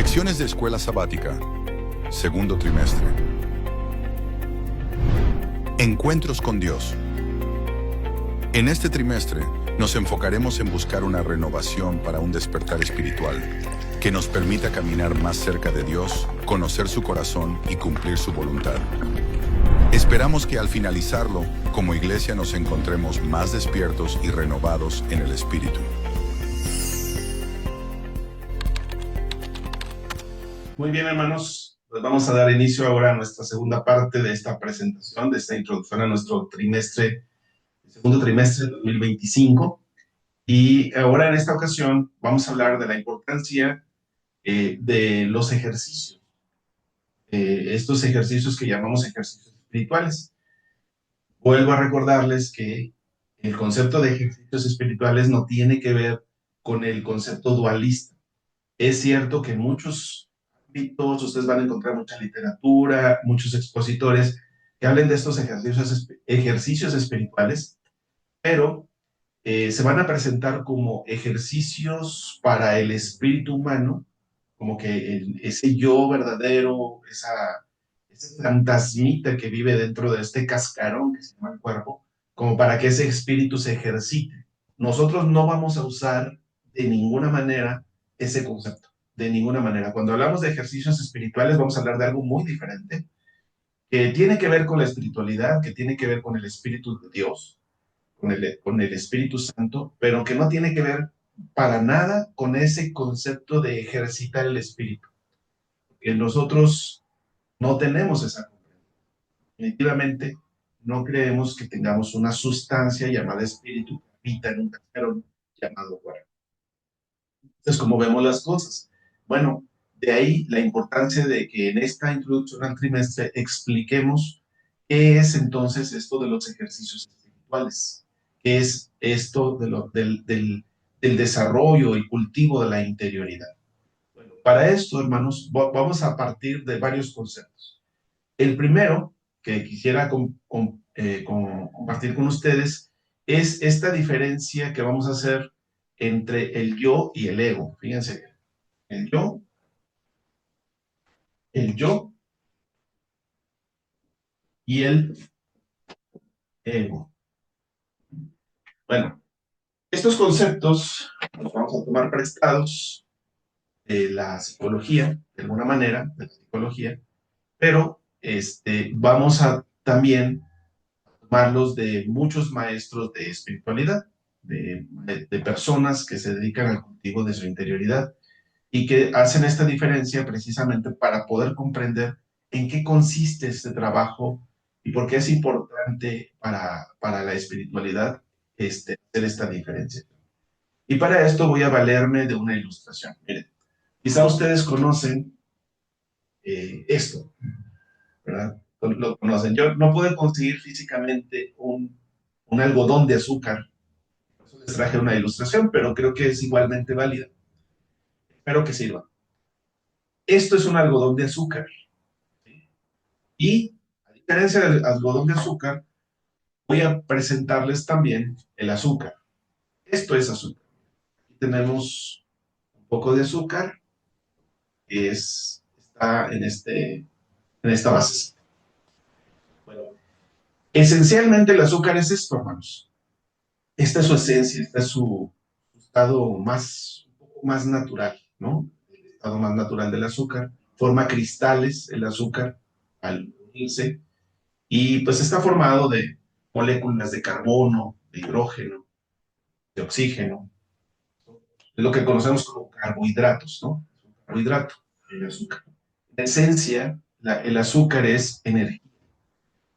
Lecciones de Escuela Sabática, segundo trimestre. Encuentros con Dios. En este trimestre nos enfocaremos en buscar una renovación para un despertar espiritual que nos permita caminar más cerca de Dios, conocer su corazón y cumplir su voluntad. Esperamos que al finalizarlo, como iglesia nos encontremos más despiertos y renovados en el espíritu. Muy bien, hermanos, pues vamos a dar inicio ahora a nuestra segunda parte de esta presentación, de esta introducción a nuestro segundo trimestre de 2025. Y ahora en esta ocasión vamos a hablar de la importancia de los ejercicios, estos ejercicios que llamamos ejercicios espirituales. Vuelvo a recordarles que el concepto de ejercicios espirituales no tiene que ver con el concepto dualista. Es cierto que en muchos ámbitos ustedes van a encontrar mucha literatura, muchos expositores que hablen de estos ejercicios espirituales, pero se van a presentar como ejercicios para el espíritu humano, como que ese yo verdadero, ese fantasmita que vive dentro de este cascarón que se llama el cuerpo, como para que ese espíritu se ejercite. Nosotros no vamos a usar de ninguna manera ese concepto, de ninguna manera. Cuando hablamos de ejercicios espirituales vamos a hablar de algo muy diferente, que tiene que ver con la espiritualidad, que tiene que ver con el Espíritu de Dios, con el Espíritu Santo, pero que no tiene que ver para nada con ese concepto de ejercitar el espíritu. Que nosotros no tenemos esa comprensión. Definitivamente no creemos que tengamos una sustancia llamada espíritu que habita en un cascarón llamado cuerpo. Entonces, ¿cómo vemos las cosas? Bueno, de ahí la importancia de que en esta introducción al trimestre expliquemos qué es entonces esto de los ejercicios espirituales, qué es esto del desarrollo y cultivo de la interioridad. Bueno, para esto, hermanos, vamos a partir de varios conceptos. El primero que quisiera compartir con ustedes es esta diferencia que vamos a hacer entre el yo y el ego. Fíjense bien. El yo y el ego. Bueno, estos conceptos los vamos a tomar prestados de la psicología, de alguna manera, de la psicología, pero vamos a también tomarlos de muchos maestros de espiritualidad, de personas que se dedican al cultivo de su interioridad y que hacen esta diferencia precisamente para poder comprender en qué consiste este trabajo y por qué es importante para la espiritualidad hacer esta diferencia. Y para esto voy a valerme de una ilustración. Miren, quizá ustedes conocen esto, ¿verdad? Lo conocen. Yo no pude conseguir físicamente un algodón de azúcar. Por eso les traje una ilustración, pero creo que es igualmente válida. Espero que sirva. Esto es un algodón de azúcar. Y a diferencia del algodón de azúcar, voy a presentarles también el azúcar. Esto es azúcar. Aquí tenemos un poco de azúcar que está en esta base. Bueno, esencialmente el azúcar es esto, hermanos. Esta es su esencia, este es su estado un poco más natural, ¿no? El estado más natural del azúcar. Forma cristales el azúcar al unirse y pues está formado de moléculas de carbono, de hidrógeno, de oxígeno, es lo que conocemos como carbohidratos, ¿no? Carbohidrato, el azúcar. En esencia, el azúcar es energía.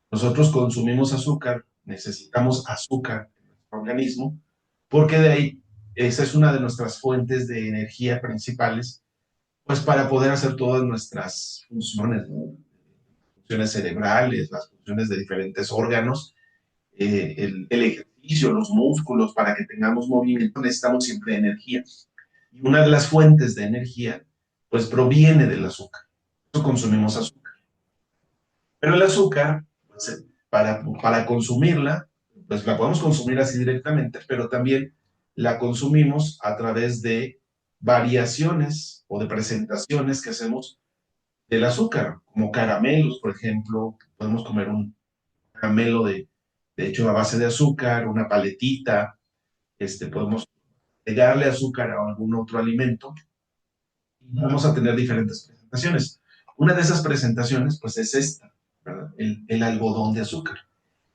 Nosotros consumimos azúcar, necesitamos azúcar en nuestro organismo, porque de ahí, esa es una de nuestras fuentes de energía principales, pues para poder hacer todas nuestras funciones, ¿no? Funciones cerebrales, las funciones de diferentes órganos, el ejercicio, los músculos, para que tengamos movimiento, necesitamos siempre energía. Y una de las fuentes de energía, pues proviene del azúcar. Por eso consumimos azúcar. Pero el azúcar, pues, para consumirla, pues la podemos consumir así directamente, pero también la consumimos a través de variaciones o de presentaciones que hacemos del azúcar, como caramelos, por ejemplo. Podemos comer un caramelo de hecho a base de azúcar, una paletita, podemos agregarle azúcar a algún otro alimento y vamos a tener diferentes presentaciones. Una de esas presentaciones, pues es esta, ¿verdad? El algodón de azúcar.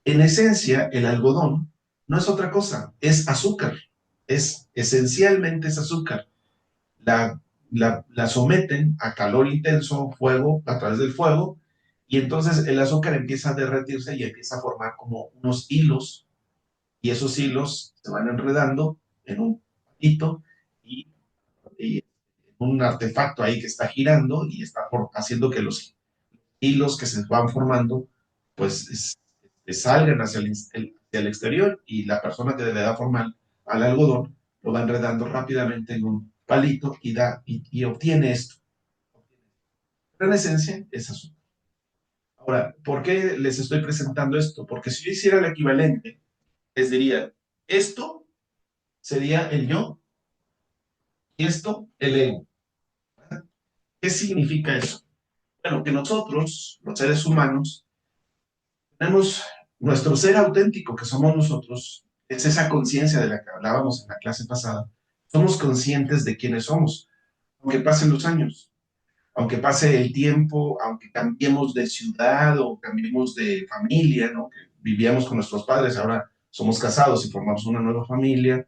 En esencia, el algodón no es otra cosa, es azúcar. Esencialmente es azúcar. La someten a calor intenso, fuego, a través del fuego, y entonces el azúcar empieza a derretirse y empieza a formar como unos hilos, y esos hilos se van enredando en un patito y un artefacto ahí que está girando y está haciendo que los hilos que se van formando, pues salgan hacia el exterior, y la persona que le da forma al algodón lo va enredando rápidamente en un palito y obtiene esto. Pero en esencia es azúcar. Ahora, ¿por qué les estoy presentando esto? Porque si yo hiciera el equivalente, les diría, esto sería el yo y esto el ego. ¿Qué significa eso? Bueno, que nosotros, los seres humanos, tenemos nuestro ser auténtico, que somos nosotros, es esa conciencia de la que hablábamos en la clase pasada. Somos conscientes de quiénes somos, aunque pasen los años, aunque pase el tiempo, aunque cambiemos de ciudad o cambiemos de familia, ¿no? Que vivíamos con nuestros padres, ahora somos casados y formamos una nueva familia.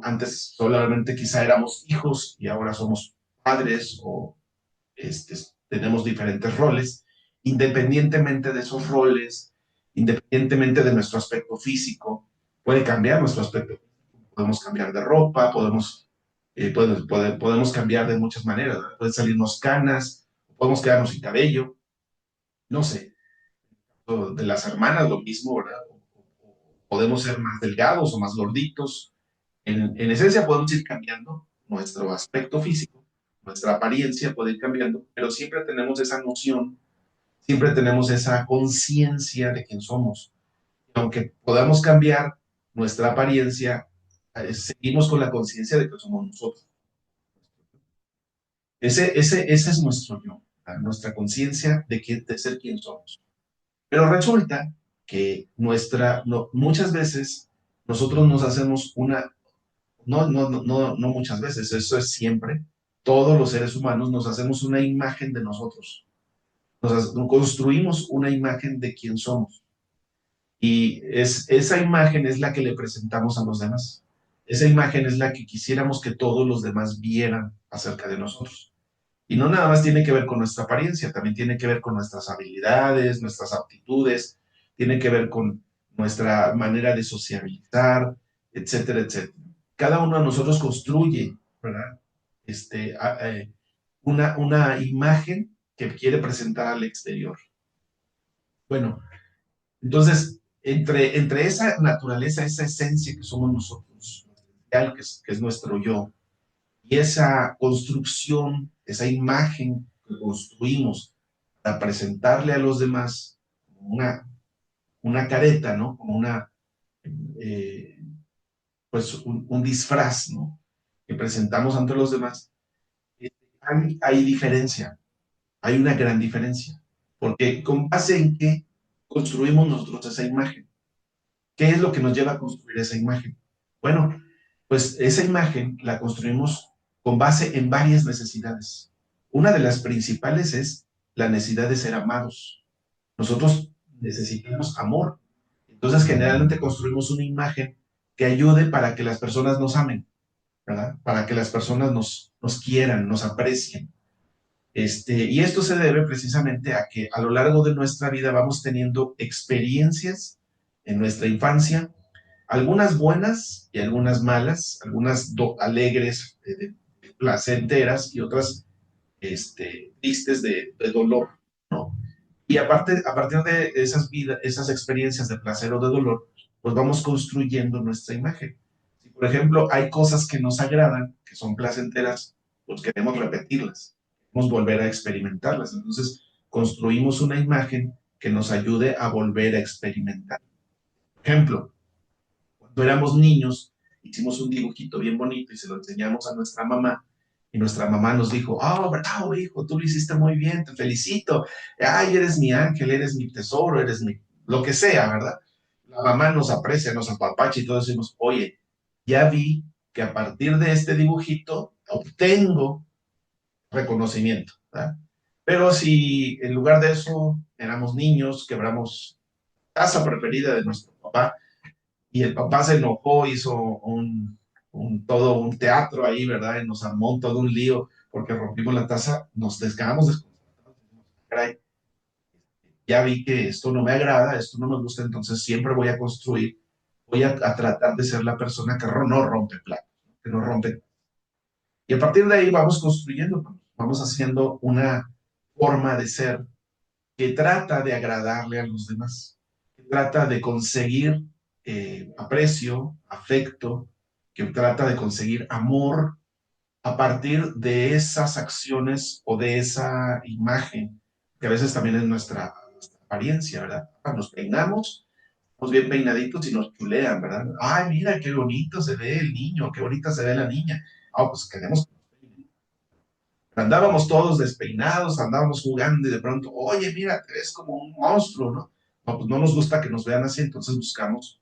Antes solamente quizá éramos hijos y ahora somos padres, o este, tenemos diferentes roles. Independientemente de esos roles, independientemente de nuestro aspecto físico, puede cambiar nuestro aspecto. Podemos cambiar de ropa, podemos cambiar de muchas maneras, ¿verdad? Pueden salirnos canas, podemos quedarnos sin cabello, no sé. De las hermanas lo mismo, ¿verdad? Podemos ser más delgados o más gorditos. En esencia podemos ir cambiando nuestro aspecto físico, nuestra apariencia puede ir cambiando, pero siempre tenemos esa noción, siempre tenemos esa conciencia de quién somos. Aunque podamos cambiar nuestra apariencia, seguimos con la conciencia de que somos nosotros. Ese es nuestro yo, nuestra conciencia de ser quien somos. Pero resulta que muchas veces nosotros nos hacemos no muchas veces, eso es siempre, todos los seres humanos nos hacemos una imagen de nosotros, construimos una imagen de quién somos. Y esa imagen es la que le presentamos a los demás. Esa imagen es la que quisiéramos que todos los demás vieran acerca de nosotros. Y no nada más tiene que ver con nuestra apariencia, también tiene que ver con nuestras habilidades, nuestras aptitudes, tiene que ver con nuestra manera de sociabilizar, etcétera, etcétera. Cada uno de nosotros construye, ¿verdad? Una imagen que quiere presentar al exterior. Bueno, entonces, entre esa naturaleza, esa esencia que somos nosotros, que es nuestro yo, y esa construcción, esa imagen que construimos para presentarle a los demás como una careta, ¿no? Como eh, pues un disfraz, ¿no? Que presentamos ante los demás. Hay diferencia, hay una gran diferencia, porque con base en qué construimos nosotros esa imagen. ¿Qué es lo que nos lleva a construir esa imagen? Bueno, pues esa imagen la construimos con base en varias necesidades. Una de las principales es la necesidad de ser amados. Nosotros necesitamos amor. Entonces, generalmente construimos una imagen que ayude para que las personas nos amen, ¿verdad? Para que las personas nos quieran, nos aprecien. Y esto se debe precisamente a que a lo largo de nuestra vida vamos teniendo experiencias en nuestra infancia, algunas buenas y algunas malas, algunas alegres, placenteras, y otras tristes de dolor, ¿no? Y aparte, a partir de esas experiencias de placer o de dolor, pues vamos construyendo nuestra imagen. Si, por ejemplo, hay cosas que nos agradan, que son placenteras, pues queremos repetirlas, queremos volver a experimentarlas. Entonces, construimos una imagen que nos ayude a volver a experimentar. Por ejemplo, cuando éramos niños, hicimos un dibujito bien bonito y se lo enseñamos a nuestra mamá, y nuestra mamá nos dijo, oh, bravo, hijo, tú lo hiciste muy bien, te felicito, ay, eres mi ángel, eres mi tesoro, eres mi, lo que sea, ¿verdad? La mamá nos aprecia, nos apapacha y todos decimos, oye, ya vi que a partir de este dibujito obtengo reconocimiento, ¿verdad? Pero si en lugar de eso éramos niños, quebramos casa preferida de nuestro papá, y el papá se enojó, hizo todo un teatro ahí, ¿verdad? Y nos armó todo un lío porque rompimos la taza, nos quedamos desconcertados. Caray, ya vi que esto no me agrada, esto no me gusta, entonces siempre voy a construir, voy a tratar de ser la persona que no rompe platos, que no rompe. Y a partir de ahí vamos construyendo, vamos haciendo una forma de ser que trata de agradarle a los demás, que trata de conseguir aprecio, afecto, que trata de conseguir amor a partir de esas acciones o de esa imagen, que a veces también es nuestra apariencia, ¿verdad? Nos peinamos, estamos bien peinaditos y nos chulean, ¿verdad? Ay, mira qué bonito se ve el niño, qué bonita se ve la niña. Ah, pues queremos. Andábamos todos despeinados, andábamos jugando y de pronto, oye, mira, te ves como un monstruo, ¿no? No, pues no nos gusta que nos vean así, entonces buscamos.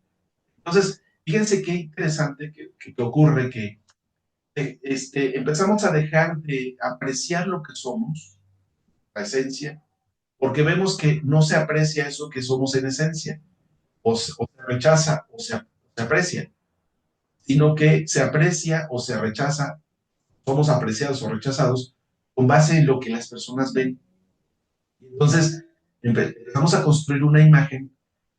Entonces, fíjense qué interesante que ocurre que empezamos a dejar de apreciar lo que somos, la esencia, porque vemos que no se aprecia eso que somos en esencia, o se rechaza se aprecia, sino que se aprecia o se rechaza, somos apreciados o rechazados con base en lo que las personas ven. Entonces, empezamos a construir una imagen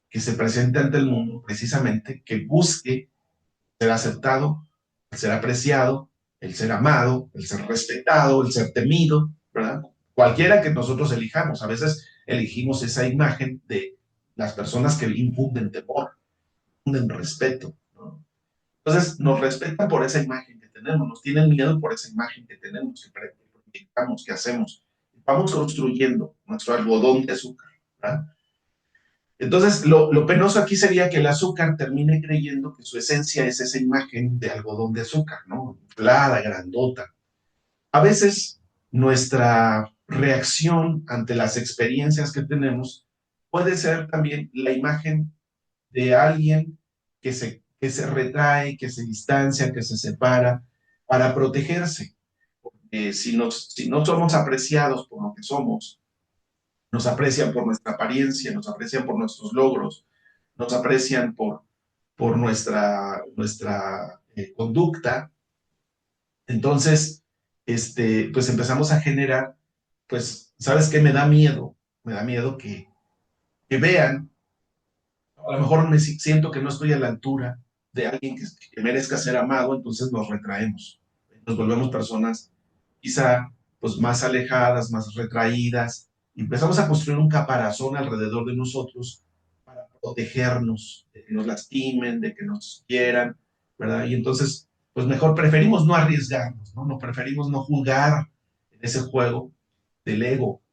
que se presente ante el mundo, precisamente, que busque ser aceptado, el ser apreciado, el ser amado, el ser respetado, el ser temido, ¿verdad? Cualquiera que nosotros elijamos. A veces elegimos esa imagen de las personas que infunden temor, infunden respeto, ¿no? Entonces, nos respetan por esa imagen que tenemos, nos tienen miedo por esa imagen que tenemos, que proyectamos, que hacemos. Vamos construyendo nuestro algodón de azúcar, ¿verdad? Entonces, lo penoso aquí sería que el azúcar termine creyendo que su esencia es esa imagen de algodón de azúcar, ¿no? Inflada, grandota. A veces, nuestra reacción ante las experiencias que tenemos puede ser también la imagen de alguien que se retrae, que se distancia, que se separa para protegerse. Si no somos apreciados por lo que somos, nos aprecian por nuestra apariencia, nos aprecian por nuestros logros, nos aprecian por nuestra conducta. Entonces, pues empezamos a generar, pues, ¿sabes qué? Me da miedo. Me da miedo que vean, a lo mejor me siento que no estoy a la altura de alguien que merezca ser amado, entonces nos retraemos. Nos volvemos personas quizá pues más alejadas, más retraídas, y empezamos a construir un caparazón alrededor de nosotros para protegernos, de que nos lastimen, de que nos quieran, ¿verdad? Y entonces, pues mejor preferimos no arriesgarnos, ¿no? No preferimos no jugar en ese juego del ego.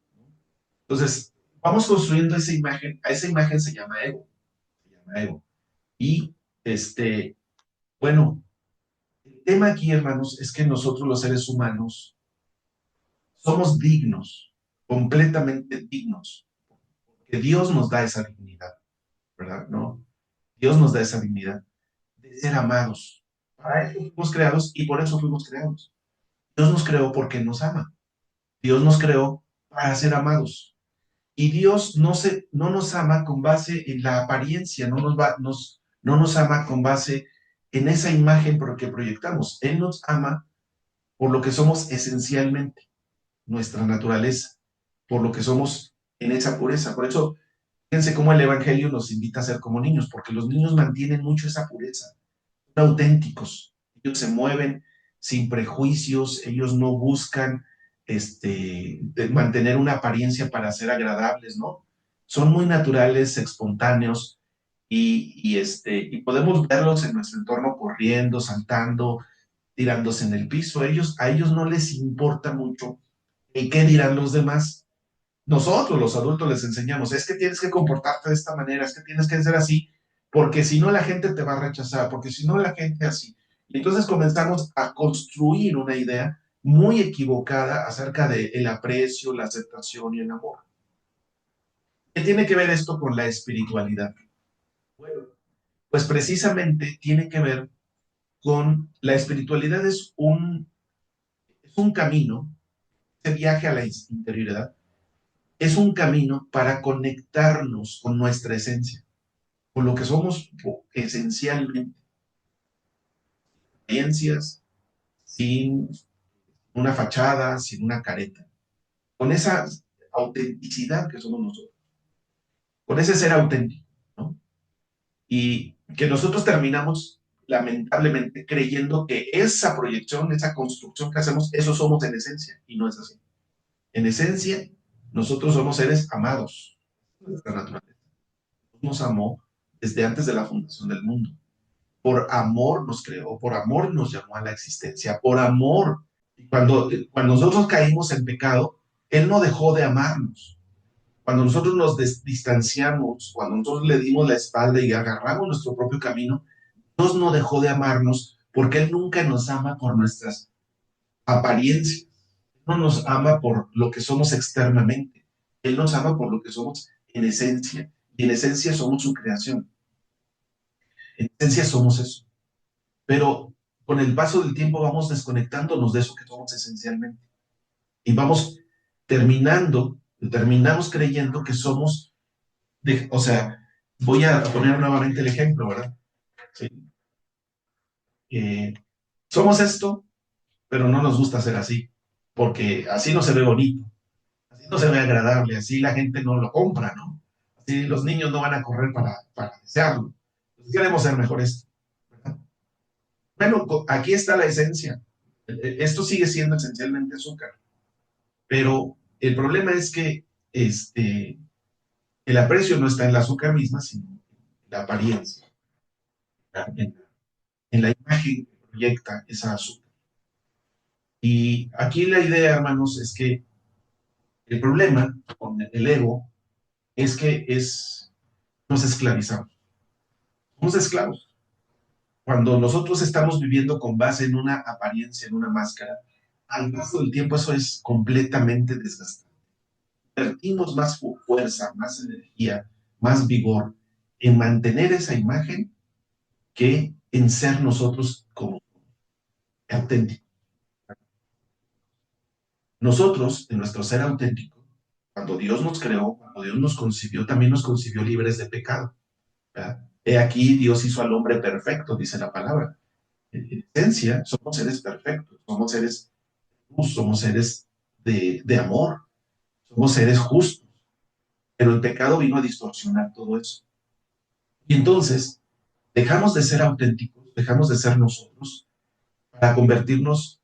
Entonces, vamos construyendo esa imagen, a esa imagen se llama ego. Y, bueno, el tema aquí, hermanos, es que nosotros los seres humanos somos dignos, completamente dignos, que Dios nos da esa dignidad, ¿verdad? ¿No? Dios nos da esa dignidad de ser amados. Para eso fuimos creados y por eso fuimos creados. Dios nos creó porque nos ama. Dios nos creó para ser amados. Y Dios no nos ama con base en la apariencia, no nos ama con base en esa imagen por que proyectamos. Él nos ama por lo que somos esencialmente, nuestra naturaleza, por lo que somos en esa pureza. Por eso, fíjense cómo el Evangelio nos invita a ser como niños, porque los niños mantienen mucho esa pureza, son auténticos, ellos se mueven sin prejuicios, ellos no buscan mantener una apariencia para ser agradables, ¿no? Son muy naturales, espontáneos, y podemos verlos en nuestro entorno corriendo, saltando, tirándose en el piso. A ellos no les importa mucho el qué dirán los demás. Nosotros, los adultos, les enseñamos, es que tienes que comportarte de esta manera, es que tienes que ser así, porque si no la gente te va a rechazar, porque si no la gente así. Y entonces comenzamos a construir una idea muy equivocada acerca del aprecio, la aceptación y el amor. ¿Qué tiene que ver esto con la espiritualidad? Bueno, pues precisamente tiene que ver con la espiritualidad. Es un camino, ese viaje a la interioridad, es un camino para conectarnos con nuestra esencia, con lo que somos esencialmente, creencias, sin una fachada, sin una careta, con esa autenticidad que somos nosotros, con ese ser auténtico, ¿no? Y que nosotros terminamos, lamentablemente, creyendo que esa proyección, esa construcción que hacemos, eso somos en esencia, y no es así. En esencia, nosotros somos seres amados, nuestra naturaleza. Nos amó desde antes de la fundación del mundo. Por amor nos creó, por amor nos llamó a la existencia, por amor. Cuando nosotros caímos en pecado, Él no dejó de amarnos. Cuando nosotros nos distanciamos, cuando nosotros le dimos la espalda y agarramos nuestro propio camino, Dios no dejó de amarnos porque Él nunca nos ama por nuestras apariencias. No nos ama por lo que somos externamente. Él nos ama por lo que somos en esencia. Y en esencia somos su creación. En esencia somos eso. Pero con el paso del tiempo vamos desconectándonos de eso que somos esencialmente. Y vamos terminamos creyendo que somos, o sea, voy a poner nuevamente el ejemplo, ¿verdad? Sí. Somos esto, pero no nos gusta ser así, porque así no se ve bonito, así no se ve agradable, así la gente no lo compra, ¿no? Así los niños no van a correr para desearlo. Entonces, queremos ser mejores, ¿verdad? Bueno, aquí está la esencia. Esto sigue siendo esencialmente azúcar, pero el problema es que el aprecio no está en el azúcar misma, sino en la apariencia, en la imagen que proyecta esa azúcar. Y aquí la idea, hermanos, es que el problema con el ego es que nos esclavizamos. Somos esclavos. Cuando nosotros estamos viviendo con base en una apariencia, en una máscara, al paso del tiempo eso es completamente desgastante. Invertimos más fuerza, más energía, más vigor en mantener esa imagen que en ser nosotros como auténticos. Nosotros, en nuestro ser auténtico, cuando Dios nos creó, cuando Dios nos concibió, también nos concibió libres de pecado, ¿verdad? He aquí, Dios hizo al hombre perfecto, dice la palabra. En esencia, somos seres perfectos, somos seres luz, somos seres de amor, somos seres justos, pero el pecado vino a distorsionar todo eso. Y entonces, dejamos de ser auténticos, dejamos de ser nosotros para convertirnos,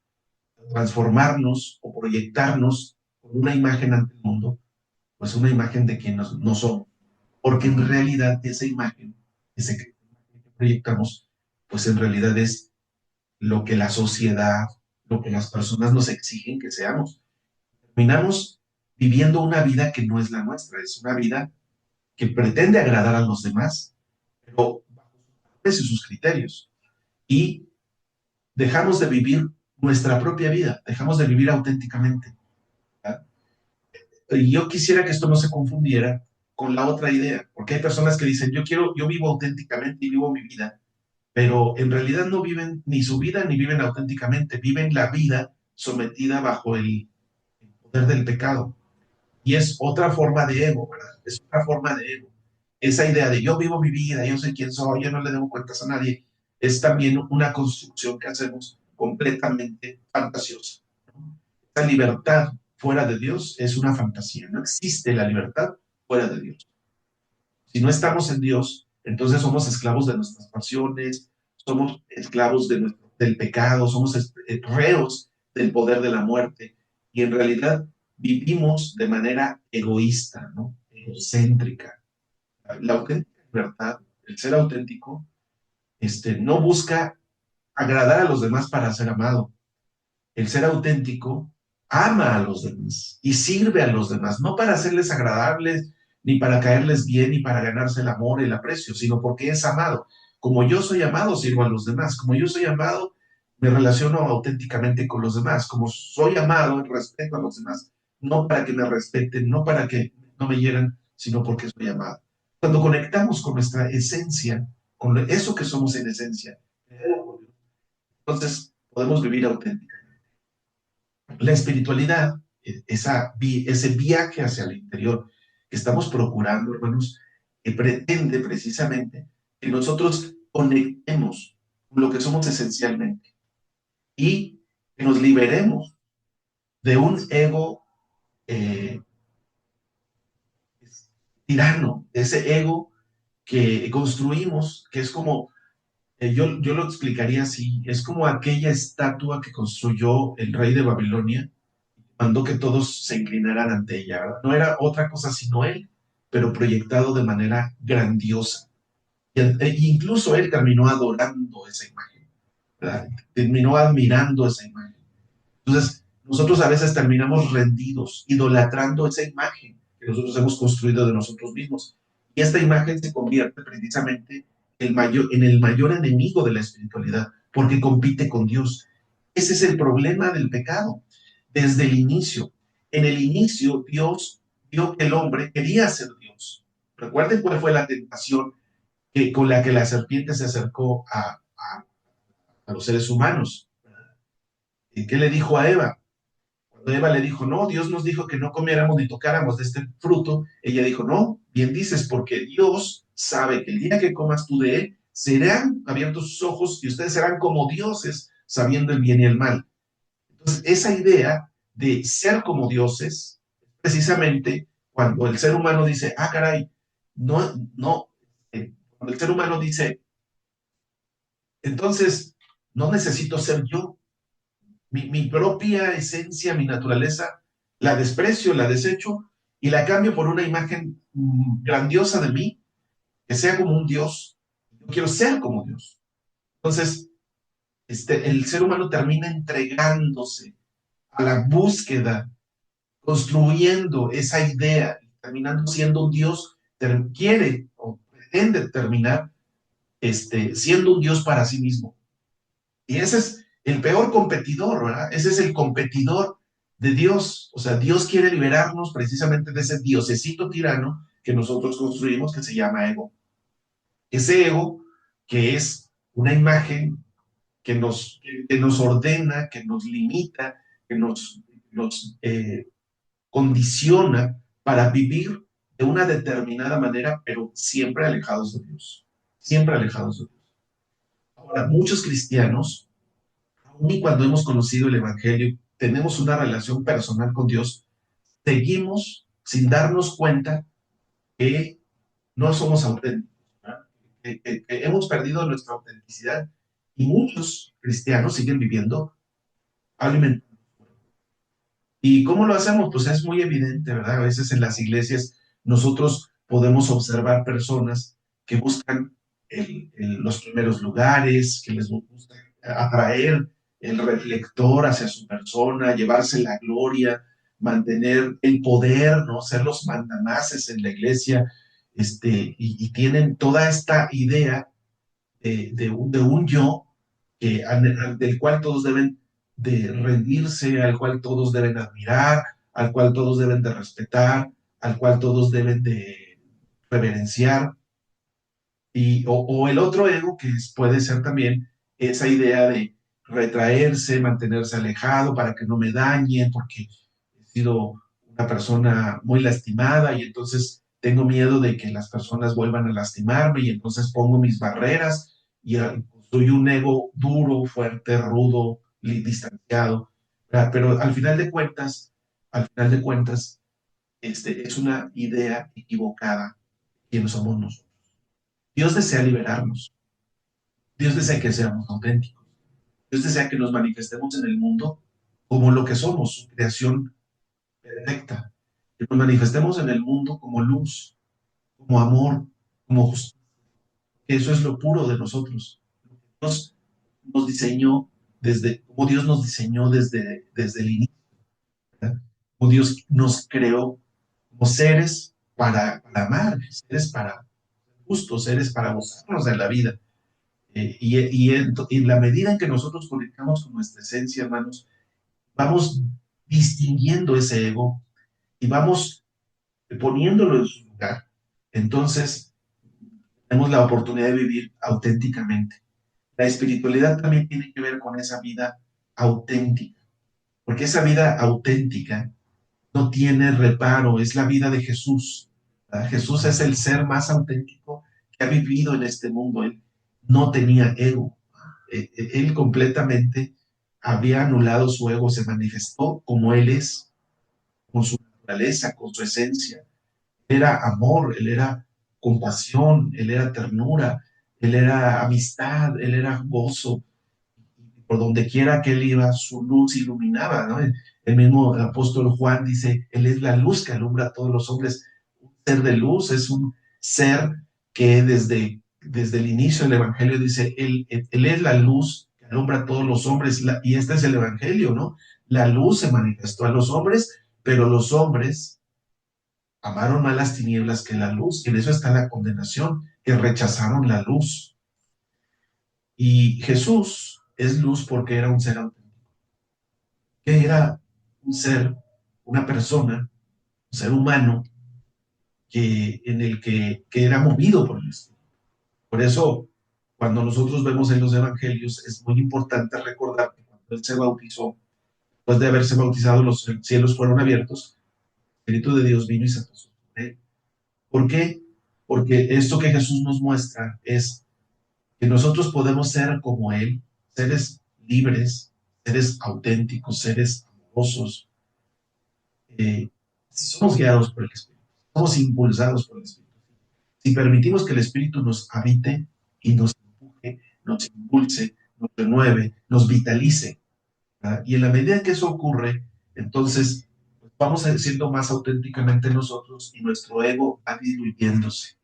transformarnos o proyectarnos con una imagen ante el mundo, pues una imagen de quien no somos. Porque en realidad esa imagen, ese que proyectamos, pues en realidad es lo que la sociedad, lo que las personas nos exigen que seamos. Terminamos viviendo una vida que no es la nuestra, es una vida que pretende agradar a los demás, pero bajo sus criterios. Y dejamos de vivir nuestra propia vida, dejamos de vivir auténticamente. ¿Verdad? Y yo quisiera que esto no se confundiera con la otra idea, porque hay personas que dicen, yo vivo auténticamente y vivo mi vida, pero en realidad no viven ni su vida ni viven auténticamente, viven la vida sometida bajo el poder del pecado. Y es otra forma de ego, ¿verdad? Es otra forma de ego. Esa idea de yo vivo mi vida, yo sé quién soy, yo no le debo cuentas a nadie, es también una construcción que hacemos completamente fantasiosa, ¿no? Esa libertad fuera de Dios es una fantasía, no existe la libertad fuera de Dios. Si no estamos en Dios, entonces somos esclavos de nuestras pasiones, somos esclavos del pecado, somos reos del poder de la muerte, y en realidad vivimos de manera egoísta, ¿no? Egocéntrica. La auténtica libertad, el ser auténtico, no busca agradar a los demás para ser amado. El ser auténtico ama a los demás y sirve a los demás, no para hacerles agradables, ni para caerles bien, ni para ganarse el amor y el aprecio, sino porque es amado. Como yo soy amado, sirvo a los demás. Como yo soy amado, Me relaciono auténticamente con los demás, como soy amado, respeto a los demás, no para que me respeten, no para que no me hieran, sino porque soy amado. Cuando conectamos con nuestra esencia, con eso que somos en esencia, entonces podemos vivir auténticamente. La espiritualidad, ese viaje hacia el interior que estamos procurando, hermanos, que pretende precisamente que nosotros conectemos con lo que somos esencialmente y que nos liberemos de un ego eh, tirano, de ese ego que construimos, que es como, yo lo explicaría así, es como aquella estatua que construyó el rey de Babilonia, mandó que todos se inclinaran ante ella, ¿verdad? No era otra cosa sino él, pero proyectado de manera grandiosa. Incluso él terminó adorando esa imagen, ¿verdad? Terminó admirando esa imagen. Entonces, nosotros a veces terminamos rendidos, idolatrando esa imagen que nosotros hemos construido de nosotros mismos. Y esta imagen se convierte precisamente en el mayor enemigo de la espiritualidad, porque compite con Dios. Ese es el problema del pecado. Desde el inicio, en el inicio, Dios vio que el hombre quería ser Dios. Recuerden cuál fue la tentación con la que la serpiente se acercó a los seres humanos. ¿Y qué le dijo a Eva? Cuando Eva le dijo, no, Dios nos dijo que no comiéramos ni tocáramos de este fruto, ella dijo, no, bien dices, porque Dios sabe que el día que comas tú de él, serán abiertos sus ojos y ustedes serán como dioses, sabiendo el bien y el mal. Entonces, esa idea de ser como dioses, precisamente cuando el ser humano dice, ah, caray, no, no, cuando el ser humano dice, entonces, no necesito ser yo, mi propia esencia, mi naturaleza, la desprecio, la desecho y la cambio por una imagen grandiosa de mí, que sea como un Dios. Yo quiero ser como Dios. Entonces, el ser humano termina entregándose a la búsqueda, construyendo esa idea, terminando siendo un Dios, quiere o pretende terminar siendo un Dios para sí mismo. Y ese es el peor competidor, ¿verdad? Ese es el competidor de Dios. O sea, Dios quiere liberarnos precisamente de ese diosecito tirano que nosotros construimos que se llama ego. Ese ego que es una imagen que nos ordena, que nos limita, que nos condiciona para vivir de una determinada manera, pero siempre alejados de Dios. Siempre alejados de Dios. Ahora, muchos cristianos aun y cuando hemos conocido el Evangelio, tenemos una relación personal con Dios, seguimos sin darnos cuenta que no somos auténticos, ¿verdad? Que hemos perdido nuestra autenticidad y muchos cristianos siguen viviendo alimentando. ¿Y cómo lo hacemos? Pues es muy evidente, ¿verdad? A veces en las iglesias nosotros podemos observar personas que buscan los primeros lugares, que les gusta atraer el reflector hacia su persona, llevarse la gloria, mantener el poder, ¿no? Ser los mandamases en la iglesia, y tienen toda esta idea de un yo del cual todos deben de rendirse, al cual todos deben admirar, al cual todos deben de respetar, al cual todos deben de reverenciar. O el otro ego, que puede ser también esa idea de retraerse, mantenerse alejado para que no me dañen, porque he sido una persona muy lastimada y entonces tengo miedo de que las personas vuelvan a lastimarme y entonces pongo mis barreras y soy un ego duro, fuerte, rudo, distanciado. Pero al final de cuentas, es una idea equivocada quiénes somos nosotros. Dios desea liberarnos. Dios desea que seamos auténticos. Dios desea que nos manifestemos en el mundo como lo que somos, su creación perfecta. Que nos manifestemos en el mundo como luz, como amor, como justicia. Eso es lo puro de nosotros. Dios nos diseñó como Dios nos diseñó desde el inicio, ¿verdad? Como Dios nos creó como seres para amar, seres para justos, seres para gozarnos de la vida. Y en la medida en que nosotros conectamos con nuestra esencia, hermanos, vamos distinguiendo ese ego y vamos poniéndolo en su lugar. Entonces, tenemos la oportunidad de vivir auténticamente. La espiritualidad también tiene que ver con esa vida auténtica, porque esa vida auténtica no tiene reparo, es la vida de Jesús. ¿Verdad? Jesús es el ser más auténtico que ha vivido en este mundo. Él no tenía ego. Él completamente había anulado su ego, se manifestó como Él es, con su naturaleza, con su esencia. Él era amor, Él era compasión, Él era ternura, Él era amistad, Él era gozo. Por donde quiera que Él iba, su luz iluminaba, ¿no? El mismo apóstol Juan dice, Él es la luz que alumbra a todos los hombres. Un ser de luz es un ser que desde el inicio del Evangelio dice, él es la luz que alumbra a todos los hombres, y este es el Evangelio, ¿no? La luz se manifestó a los hombres, pero los hombres amaron más las tinieblas que la luz, y en eso está la condenación, que rechazaron la luz. Y Jesús es luz porque era un ser auténtico, que era un ser, una persona, un ser humano, en el que era movido por el Espíritu. Por eso, cuando nosotros vemos en los evangelios, es muy importante recordar que cuando Él se bautizó, después de haberse bautizado, los cielos fueron abiertos, el Espíritu de Dios vino y se posó sobre Él. ¿Por qué? Porque esto que Jesús nos muestra es que nosotros podemos ser como Él, seres libres, seres auténticos, seres amorosos, si somos guiados por el Espíritu, somos impulsados por el Espíritu. Si permitimos que el Espíritu nos habite y nos empuje, nos impulse, nos renueve, nos vitalice, ¿verdad? Y en la medida que eso ocurre, entonces pues, vamos a ir siendo más auténticamente nosotros y nuestro ego va diluyéndose.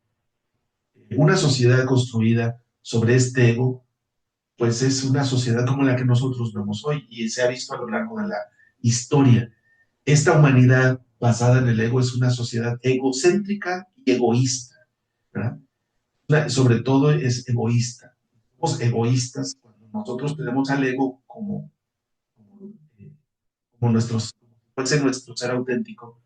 Una sociedad construida sobre este ego, pues es una sociedad como la que nosotros vemos hoy y se ha visto a lo largo de la historia. Esta humanidad basada en el ego es una sociedad egocéntrica y egoísta, ¿verdad? Sobre todo es egoísta. Somos egoístas cuando nosotros tenemos al ego como fuese nuestro ser auténtico.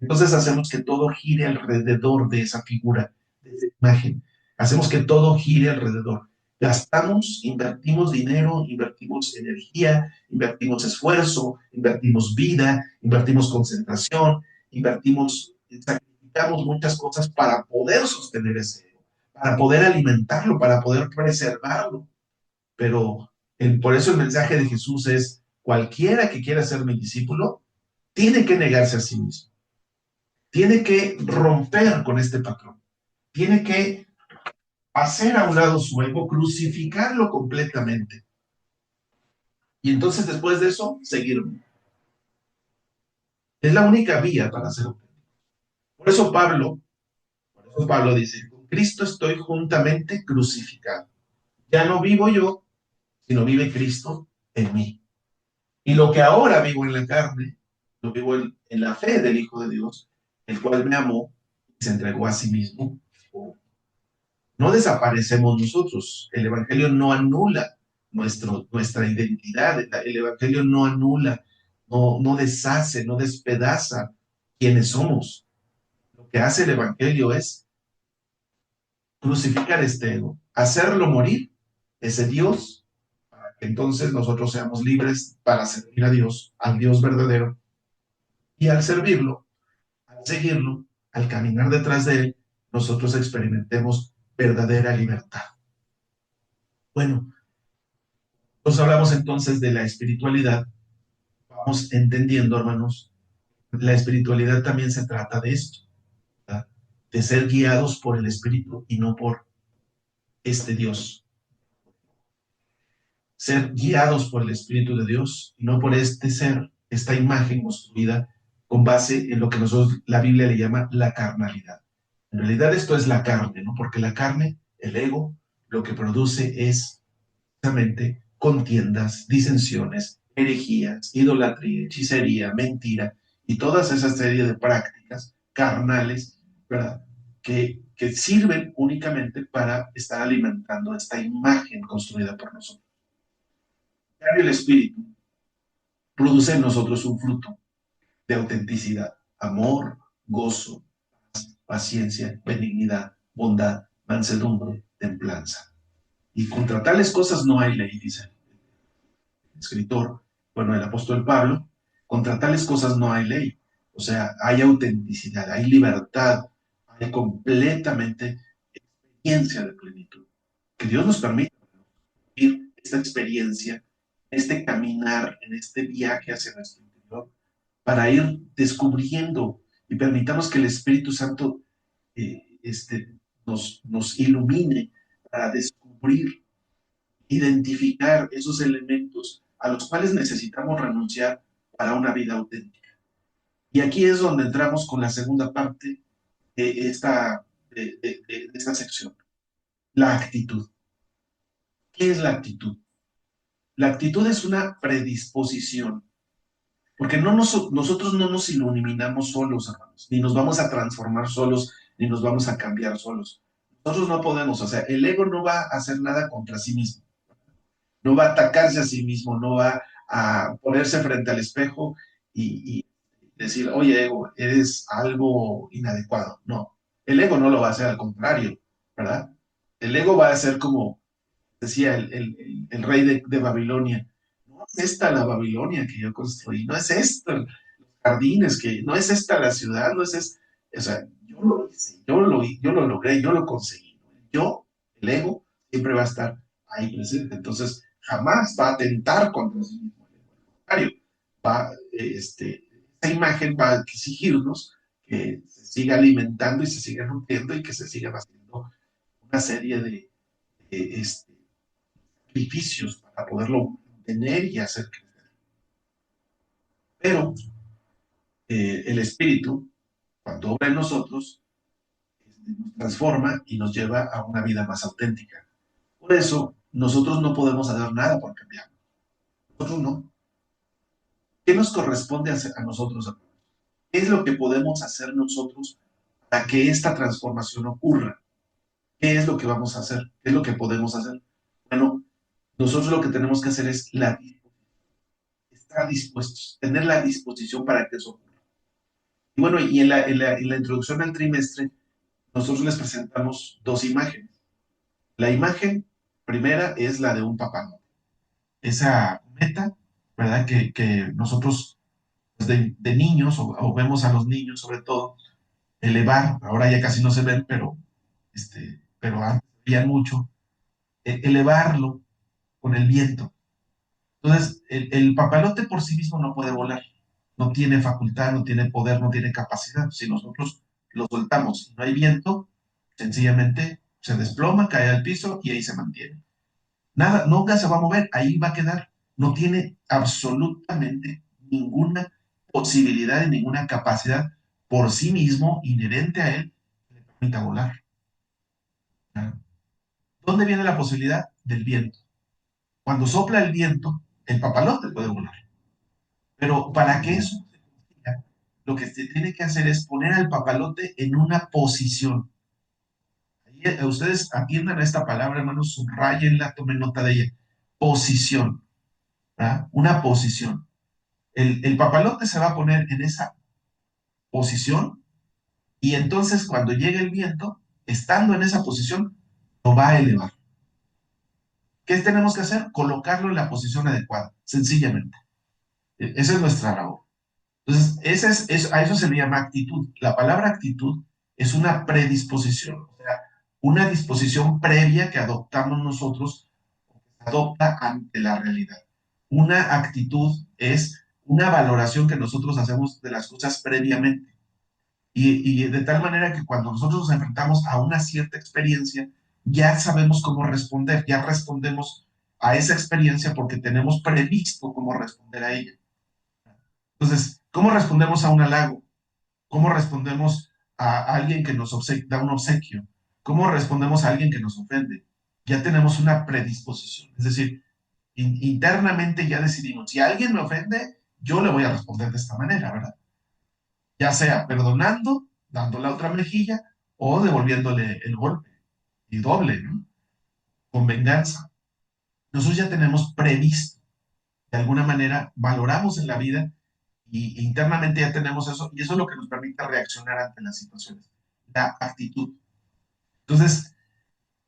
Entonces hacemos que todo gire alrededor de esa figura, de esa imagen. Hacemos que todo gire alrededor. Gastamos, invertimos dinero, invertimos energía, invertimos esfuerzo, invertimos vida, invertimos concentración, sacrificamos muchas cosas para poder sostener ese ego, para poder alimentarlo, para poder preservarlo. Pero por eso el mensaje de Jesús es, cualquiera que quiera ser mi discípulo, tiene que negarse a sí mismo. Tiene que romper con este patrón. Tiene que hacer a un lado su ego, crucificarlo completamente. Y entonces después de eso, seguirme. Es la única vía para ser auténtico. Por eso Pablo dice, con Cristo estoy juntamente crucificado. Ya no vivo yo, sino vive Cristo en mí. Y lo que ahora vivo en la carne, lo vivo en la fe del Hijo de Dios, el cual me amó y se entregó a sí mismo. No desaparecemos nosotros. El Evangelio no anula nuestra identidad. El Evangelio no anula, no deshace, no despedaza quienes somos. Lo que hace el Evangelio es crucificar este ego, hacerlo morir, ese Dios, para que entonces nosotros seamos libres para servir a Dios, al Dios verdadero. Y al servirlo, al seguirlo, al caminar detrás de Él, nosotros experimentemos verdadera libertad. Bueno, nos hablamos entonces de la espiritualidad. Vamos entendiendo, hermanos, la espiritualidad también se trata de esto, ¿verdad? De ser guiados por el Espíritu y no por este Dios. Ser guiados por el Espíritu de Dios y no por este ser, esta imagen construida con base en lo que la Biblia le llama la carnalidad. En realidad esto es la carne, ¿no? Porque la carne, el ego, lo que produce es precisamente contiendas, disensiones, herejías, idolatría, hechicería, mentira y todas esas serie de prácticas carnales, ¿verdad? Que que sirven únicamente para estar alimentando esta imagen construida por nosotros. En cambio, el Espíritu produce en nosotros un fruto de autenticidad, amor, gozo, paciencia, benignidad, bondad, mansedumbre, templanza. Y contra tales cosas no hay ley, dice el escritor, bueno, el apóstol Pablo, contra tales cosas no hay ley. O sea, hay autenticidad, hay libertad, hay completamente experiencia de plenitud. Que Dios nos permita vivir esta experiencia, este caminar, en este viaje hacia nuestro interior, para ir descubriendo y permitamos que el Espíritu Santo nos ilumine para descubrir, identificar esos elementos a los cuales necesitamos renunciar para una vida auténtica. Y aquí es donde entramos con la segunda parte de esta sección, la actitud. ¿Qué es la actitud? La actitud es una predisposición, porque nosotros no nos iluminamos solos, hermanos, ni nos vamos a transformar solos, ni nos vamos a cambiar solos. Nosotros no podemos, o sea, el ego no va a hacer nada contra sí mismo, no va a atacarse a sí mismo, no va a ponerse frente al espejo y decir, oye, ego, eres algo inadecuado. No, el ego no lo va a hacer, al contrario, ¿verdad? El ego va a ser como decía el rey de Babilonia, no es esta la Babilonia que yo construí, no es esta los jardines, que no es esta la ciudad, no es esta, o sea, yo lo hice, yo lo logré, yo lo conseguí. Yo, el ego, siempre va a estar ahí presente, entonces jamás va a atentar contra sí mismo. Al contrario, esta imagen va a exigirnos que se siga alimentando y se siga nutriendo y que se sigan haciendo una serie de sacrificios para poderlo tener y hacer crecer. Pero el Espíritu, cuando obra en nosotros, nos transforma y nos lleva a una vida más auténtica. Por eso, nosotros no podemos hacer nada por cambiarlo. Nosotros no. ¿Qué nos corresponde hacer a nosotros? ¿Qué es lo que podemos hacer nosotros para que esta transformación ocurra? ¿Qué es lo que vamos a hacer? ¿Qué es lo que podemos hacer? Bueno, nosotros lo que tenemos que hacer es estar dispuestos, tener la disposición para que eso ocurra. Y bueno, y en la introducción al trimestre, nosotros les presentamos dos imágenes. La imagen primera es la de un papá. Esa meta, ¿verdad? Que nosotros pues, de niños, o vemos a los niños sobre todo, elevar, ahora ya casi no se ven, pero antes veían mucho, elevarlo con el viento. Entonces, el papalote por sí mismo no puede volar, no tiene facultad, no tiene poder, no tiene capacidad. Si nosotros lo soltamos y no hay viento, sencillamente se desploma, cae al piso y ahí se mantiene. Nada, nunca se va a mover, ahí va a quedar. No tiene absolutamente ninguna posibilidad y ninguna capacidad por sí mismo, inherente a él, que le permita volar. ¿Dónde viene la posibilidad? Del viento. Cuando sopla el viento, el papalote puede volar. Pero para que eso se consiga, lo que se tiene que hacer es poner al papalote en una posición. Ustedes atiendan a esta palabra, hermanos, subrayenla, tomen nota de ella. Posición, ¿verdad? Una posición. El papalote se va a poner en esa posición y entonces cuando llegue el viento, estando en esa posición, lo va a elevar. ¿Qué tenemos que hacer? Colocarlo en la posición adecuada, sencillamente. Esa es nuestra labor. Entonces, a eso se le llama actitud. La palabra actitud es una predisposición, o sea, una disposición previa que adoptamos nosotros, o que se adopta ante la realidad. Una actitud es una valoración que nosotros hacemos de las cosas previamente. Y de tal manera que cuando nosotros nos enfrentamos a una cierta experiencia, ya sabemos cómo responder, ya respondemos a esa experiencia porque tenemos previsto cómo responder a ella. Entonces, ¿cómo respondemos a un halago? ¿Cómo respondemos a alguien que nos da un obsequio? ¿Cómo respondemos a alguien que nos ofende? Ya tenemos una predisposición. Es decir, internamente ya decidimos, si alguien me ofende, yo le voy a responder de esta manera, ¿verdad? Ya sea perdonando, dando la otra mejilla, o devolviéndole el golpe y doble, ¿no? Con venganza. Nosotros ya tenemos previsto, de alguna manera, valoramos en la vida y internamente ya tenemos eso, y eso es lo que nos permite reaccionar ante las situaciones, la actitud. Entonces,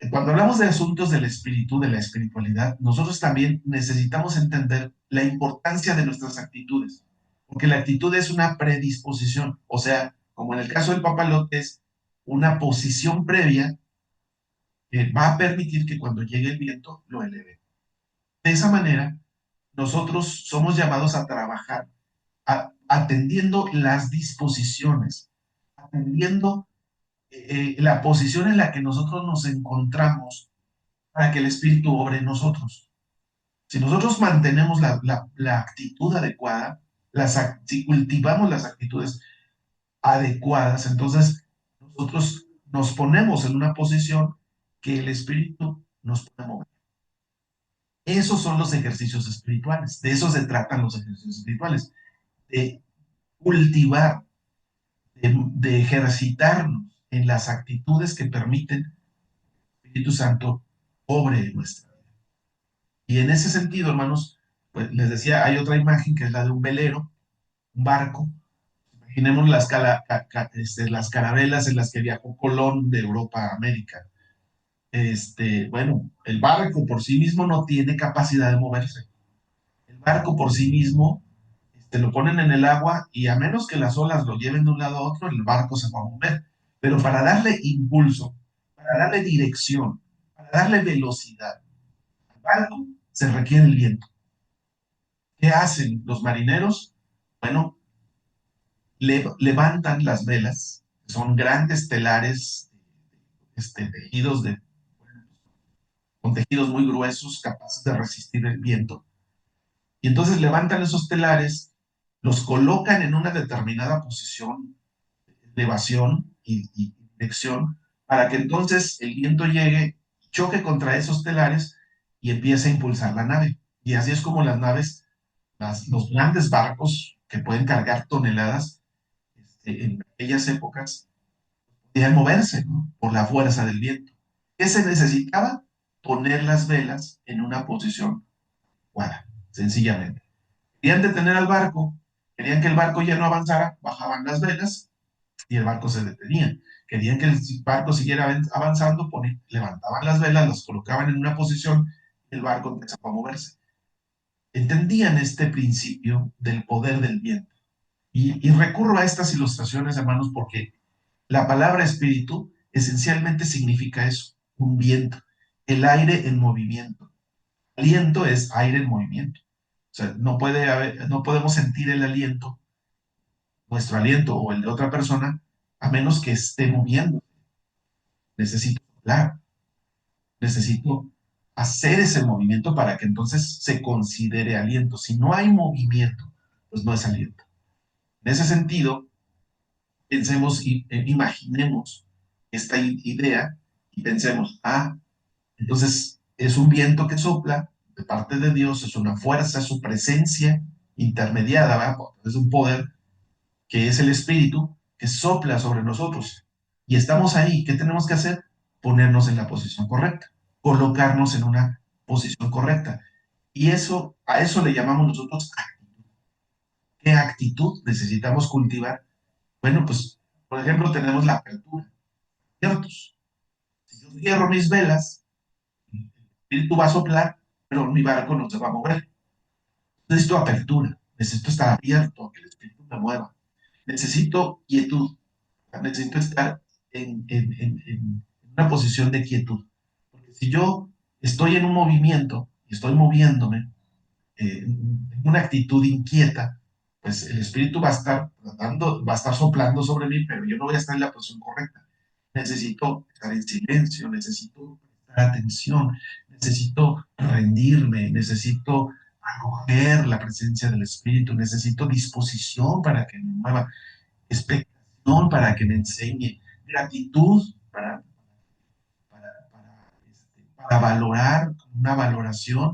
cuando hablamos de asuntos del espíritu, de la espiritualidad, nosotros también necesitamos entender la importancia de nuestras actitudes, porque la actitud es una predisposición, o sea, como en el caso del papalote, es una posición previa que va a permitir que cuando llegue el viento lo eleve. De esa manera, nosotros somos llamados a trabajar atendiendo las disposiciones, atendiendo la posición en la que nosotros nos encontramos para que el Espíritu obre en nosotros. Si nosotros mantenemos la actitud adecuada, si cultivamos las actitudes adecuadas, entonces nosotros nos ponemos en una posición que el Espíritu nos puede mover. Esos son los ejercicios espirituales, de eso se tratan los ejercicios espirituales, de cultivar, de ejercitarnos en las actitudes que permiten que el Espíritu Santo obre en nuestra vida. Y en ese sentido, hermanos, pues les decía, hay otra imagen que es la de un velero, un barco. Imaginemos las carabelas en las que viajó Colón de Europa a América. Bueno, el barco por sí mismo no tiene capacidad de moverse. El barco por sí mismo, lo ponen en el agua y a menos que las olas lo lleven de un lado a otro, el barco se va a mover. Pero para darle impulso, para darle dirección, para darle velocidad al barco, se requiere el viento. ¿Qué hacen los marineros? Bueno, levantan las velas, son grandes telares, tejidos con tejidos muy gruesos, capaces de resistir el viento. Y entonces levantan esos telares, los colocan en una determinada posición, elevación y dirección, para que entonces el viento llegue, choque contra esos telares y empiece a impulsar la nave. Y así es como las naves, los grandes barcos que pueden cargar toneladas, en aquellas épocas, podían moverse, ¿no? Por la fuerza del viento. ¿Qué se necesitaba? Poner las velas en una posición adecuada, sencillamente. Querían detener al barco, querían que el barco ya no avanzara, bajaban las velas y el barco se detenía. Querían que el barco siguiera avanzando, levantaban las velas, las colocaban en una posición, el barco empezaba a moverse. Entendían este principio del poder del viento. Y recurro a estas ilustraciones, hermanos, porque la palabra espíritu esencialmente significa eso, un viento, el aire en movimiento. Aliento es aire en movimiento. O sea, no podemos sentir el aliento, nuestro aliento o el de otra persona, a menos que esté moviendo. Necesito hablar, necesito hacer ese movimiento para que entonces se considere aliento. Si no hay movimiento, pues no es aliento. En ese sentido, pensemos y imaginemos esta idea y pensemos, entonces es un viento que sopla de parte de Dios, es una fuerza, es su presencia intermediada, ¿verdad? Es un poder que es el Espíritu que sopla sobre nosotros. Y estamos ahí, ¿qué tenemos que hacer? Ponernos en la posición correcta, colocarnos en una posición correcta. Y eso, a eso le llamamos nosotros actitud. ¿Qué actitud necesitamos cultivar? Bueno, pues, por ejemplo, tenemos la apertura. ¿Ciertos? Si yo cierro mis velas, el espíritu va a soplar, pero mi barco no se va a mover. Necesito apertura, necesito estar abierto a que el espíritu me mueva. Necesito quietud, necesito estar en una posición de quietud. Porque si yo estoy en un movimiento y estoy moviéndome en una actitud inquieta, pues el espíritu va a estar soplando sobre mí, pero yo no voy a estar en la posición correcta. Necesito estar en silencio, necesito prestar atención, necesito rendirme, necesito acoger la presencia del espíritu, necesito disposición para que me mueva, expectación para que me enseñe, gratitud para valorar, una valoración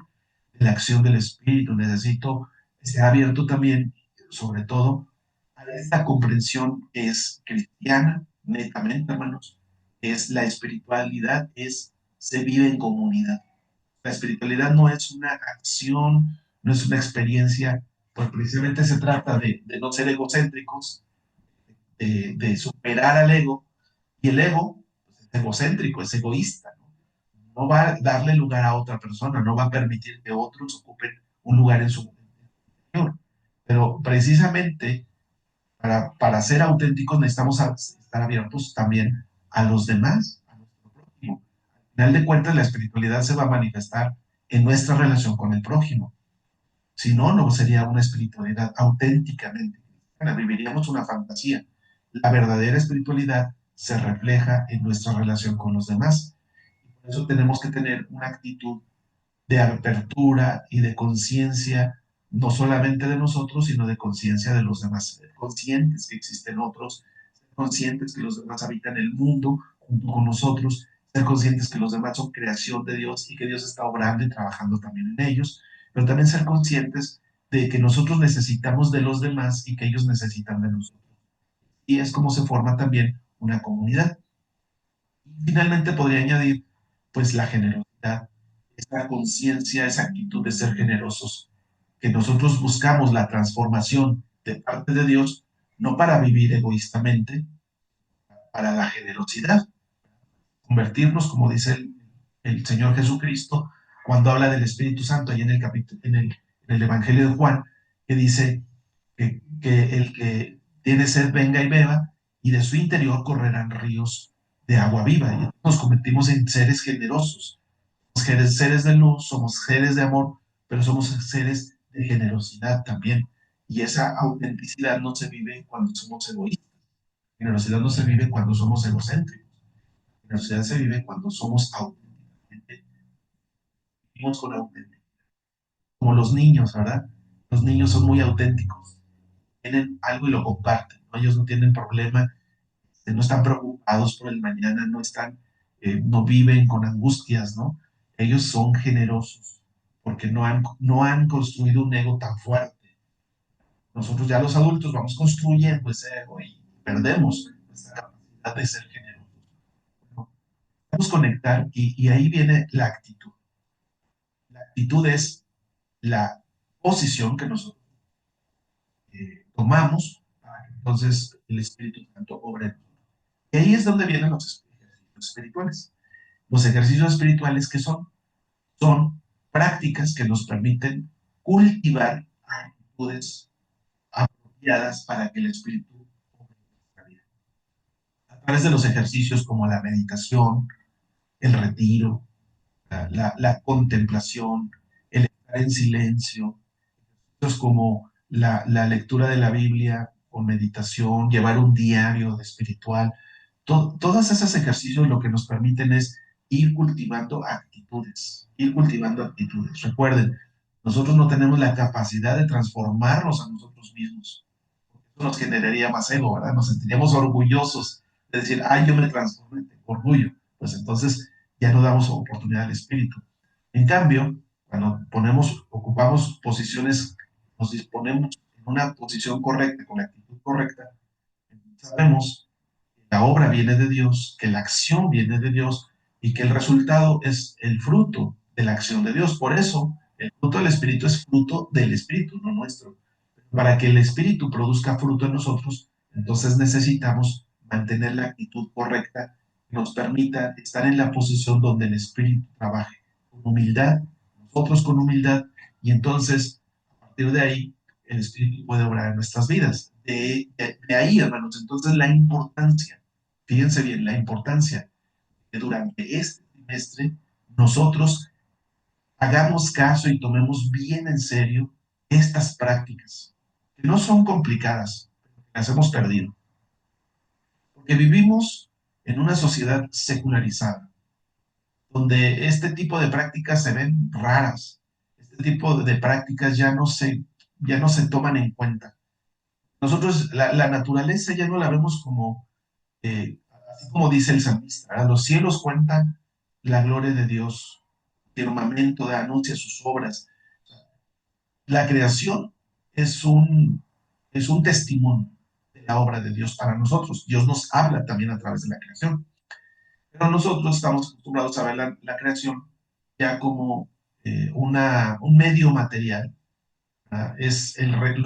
de la acción del espíritu. Necesito estar abierto también, sobre todo, a esta comprensión que es cristiana, netamente, hermanos, es la espiritualidad, se vive en comunidad. La espiritualidad no es una acción, no es una experiencia, pues precisamente se trata de no ser egocéntricos, de superar al ego, y el ego pues, es egocéntrico, es egoísta, ¿no? No va a darle lugar a otra persona, no va a permitir que otros ocupen un lugar en su interior. Pero precisamente para ser auténticos necesitamos estar abiertos también a los demás, a nuestro prójimo. Al final de cuentas, la espiritualidad se va a manifestar en nuestra relación con el prójimo. Si no, no sería una espiritualidad auténticamente cristiana, viviríamos una fantasía. La verdadera espiritualidad se refleja en nuestra relación con los demás. Por eso tenemos que tener una actitud de apertura y de conciencia, no solamente de nosotros, sino de conciencia de los demás, ser conscientes que existen otros, ser conscientes que los demás habitan el mundo junto con nosotros, ser conscientes que los demás son creación de Dios y que Dios está obrando y trabajando también en ellos, pero también ser conscientes de que nosotros necesitamos de los demás y que ellos necesitan de nosotros. Y es como se forma también una comunidad. Finalmente podría añadir, pues, la generosidad, esa conciencia, esa actitud de ser generosos, que nosotros buscamos la transformación de parte de Dios, no para vivir egoístamente, para la generosidad, convertirnos, como dice el Señor Jesucristo, cuando habla del Espíritu Santo, ahí en el capítulo, en el Evangelio de Juan, que dice que el que tiene sed venga y beba, y de su interior correrán ríos de agua viva. Y nos convertimos en seres generosos, somos seres de luz, somos seres de amor, pero somos seres de generosidad también. Y esa autenticidad no se vive cuando somos egoístas. Generosidad no se vive cuando somos egocéntricos. Generosidad se vive cuando somos auténticamente, vivimos con autenticidad. Como los niños, ¿verdad? Los niños son muy auténticos, tienen algo y lo comparten, ¿no? Ellos no tienen problema, no están preocupados por el mañana, no viven con angustias, ¿no? Ellos son generosos porque no han construido un ego tan fuerte. Nosotros ya los adultos vamos construyendo ese ego y perdemos esa capacidad de ser generosos. ¿No? Vamos a conectar y ahí viene la actitud. La actitud es la posición que nosotros tomamos para que entonces el Espíritu Santo obre. Y ahí es donde vienen los ejercicios espirituales. Los ejercicios espirituales que son prácticas que nos permiten cultivar actitudes apropiadas para que el Espíritu obre en nuestra vida. A través de los ejercicios como la meditación, el retiro, la contemplación, el estar en silencio, como la lectura de la Biblia o meditación, llevar un diario de espiritual, todos esos ejercicios lo que nos permiten es ir cultivando actitudes, ir cultivando actitudes. Recuerden, nosotros no tenemos la capacidad de transformarnos a nosotros mismos. Eso nos generaría más ego, ¿verdad? Nos sentiríamos orgullosos de decir, ay, yo me transformé, orgullo. Pues entonces ya no damos oportunidad al espíritu. En cambio, cuando ocupamos posiciones, nos disponemos en una posición correcta, con la actitud correcta, sabemos que la obra viene de Dios, que la acción viene de Dios y que el resultado es el fruto de la acción de Dios. Por eso, el fruto del Espíritu es fruto del Espíritu, no nuestro. Para que el Espíritu produzca fruto en nosotros, entonces necesitamos mantener la actitud correcta que nos permita estar en la posición donde el Espíritu trabaje con humildad, nosotros con humildad, y entonces, a partir de ahí, el Espíritu puede obrar en nuestras vidas. De ahí, hermanos, entonces la importancia, fíjense bien, la importancia que durante este trimestre nosotros hagamos caso y tomemos bien en serio estas prácticas, que no son complicadas, pero que las hemos perdido. Porque vivimos en una sociedad secularizada, donde este tipo de prácticas se ven raras, este tipo de prácticas ya no se toman en cuenta. Nosotros la naturaleza ya no la vemos como, así como dice el salmista, ¿verdad? Los cielos cuentan la gloria de Dios, el firmamento anuncia sus obras. La creación es es un testimonio de la obra de Dios para nosotros. Dios nos habla también a través de la creación. Pero nosotros estamos acostumbrados a ver la creación ya como un medio material.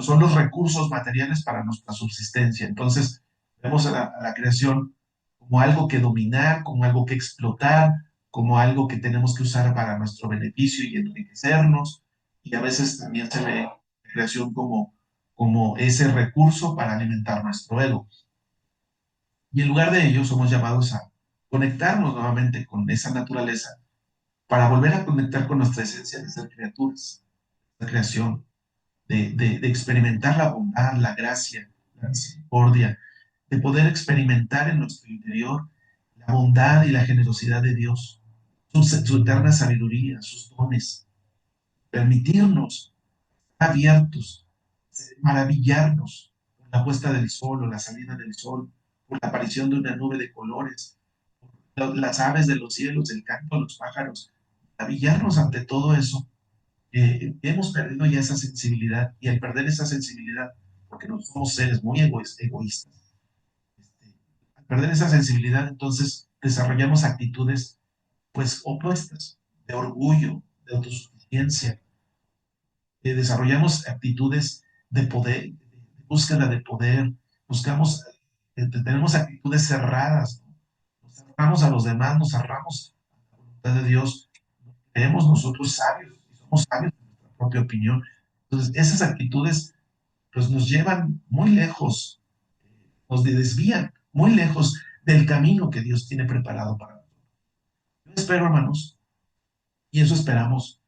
Son los recursos materiales para nuestra subsistencia. Entonces, vemos a la creación como algo que dominar, como algo que explotar, como algo que tenemos que usar para nuestro beneficio y enriquecernos. Y a veces también se ve la creación como ese recurso para alimentar nuestro ego. Y en lugar de ello, somos llamados a conectarnos nuevamente con esa naturaleza para volver a conectar con nuestra esencia de ser criaturas, la creación, de experimentar la bondad, la gracia, la misericordia, de poder experimentar en nuestro interior la bondad y la generosidad de Dios, su eterna sabiduría, sus dones, permitirnos estar abiertos, maravillarnos por la puesta del sol o la salida del sol, por la aparición de una nube de colores, por las aves de los cielos, el canto de los pájaros, maravillarnos ante todo eso. Hemos perdido ya esa sensibilidad y al perder esa sensibilidad, porque no somos seres muy egoístas, al perder esa sensibilidad, entonces desarrollamos actitudes pues opuestas, de orgullo, de autosuficiencia, desarrollamos actitudes de poder, de búsqueda de poder, buscamos, tenemos actitudes cerradas, ¿no? Nos cerramos a los demás, nos cerramos a la voluntad de Dios, creemos nosotros sabios y somos sabios en nuestra propia opinión. Entonces, esas actitudes pues nos llevan muy lejos, nos desvían muy lejos del camino que Dios tiene preparado para nosotros. Yo espero, hermanos, y eso esperamos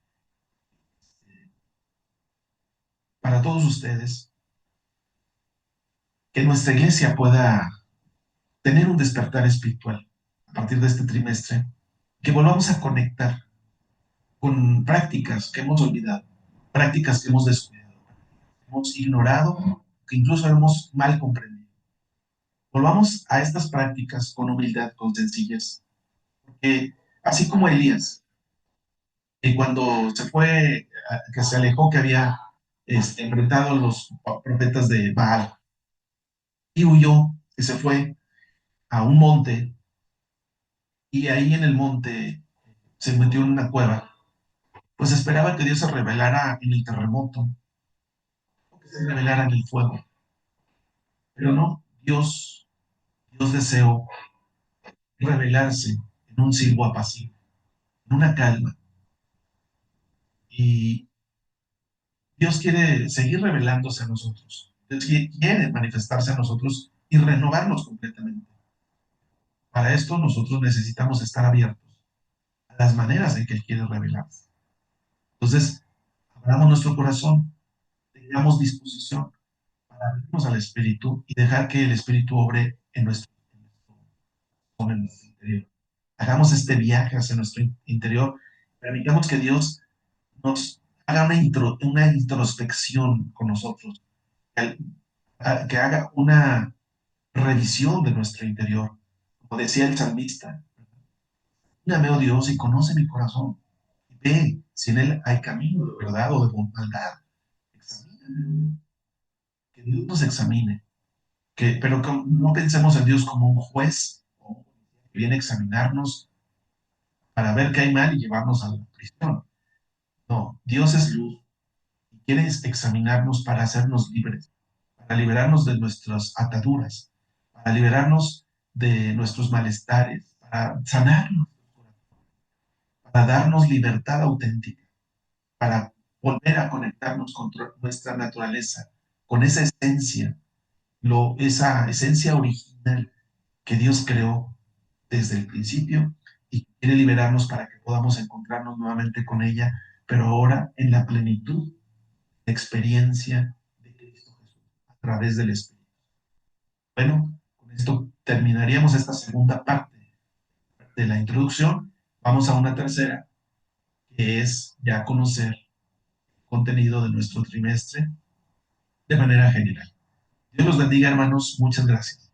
para todos ustedes, que nuestra iglesia pueda tener un despertar espiritual a partir de este trimestre, que volvamos a conectar con prácticas que hemos olvidado, prácticas que hemos descuidado, que hemos ignorado, que incluso hemos mal comprendido. Volvamos a estas prácticas con humildad, con sencillez, porque así como Elías, que cuando se fue, que se alejó, que había enfrentado a los profetas de Baal y huyó, que se fue a un monte y ahí en el monte se metió en una cueva, pues esperaba que Dios se revelara en el terremoto, o que se revelara en el fuego, pero no, Dios deseó revelarse en un silbo apacible, en una calma, y Dios quiere seguir revelándose a nosotros. Dios quiere manifestarse a nosotros y renovarnos completamente. Para esto nosotros necesitamos estar abiertos a las maneras en que Él quiere revelarse. Entonces, abramos nuestro corazón, tengamos disposición para abrirnos al Espíritu y dejar que el Espíritu obre en nuestro interior. Hagamos este viaje hacia nuestro interior. Permitamos que Dios nos haga una introspección con nosotros, que haga una revisión de nuestro interior. Como decía el salmista, mírame, oh Dios, y conoce mi corazón. Ve si en él hay camino de verdad o de maldad. Examíname. Que Dios nos examine. Pero que no pensemos en Dios como un juez que viene a examinarnos para ver qué hay mal y llevarnos a la prisión. No, Dios es luz y quiere examinarnos para hacernos libres, para liberarnos de nuestras ataduras, para liberarnos de nuestros malestares, para sanarnos, para darnos libertad auténtica, para volver a conectarnos con nuestra naturaleza, con esa esencia original que Dios creó desde el principio y quiere liberarnos para que podamos encontrarnos nuevamente con ella, pero ahora en la plenitud de experiencia de Cristo Jesús a través del Espíritu. Bueno, con esto terminaríamos esta segunda parte de la introducción. Vamos a una tercera, que es ya conocer el contenido de nuestro trimestre de manera general. Dios los bendiga, hermanos. Muchas gracias.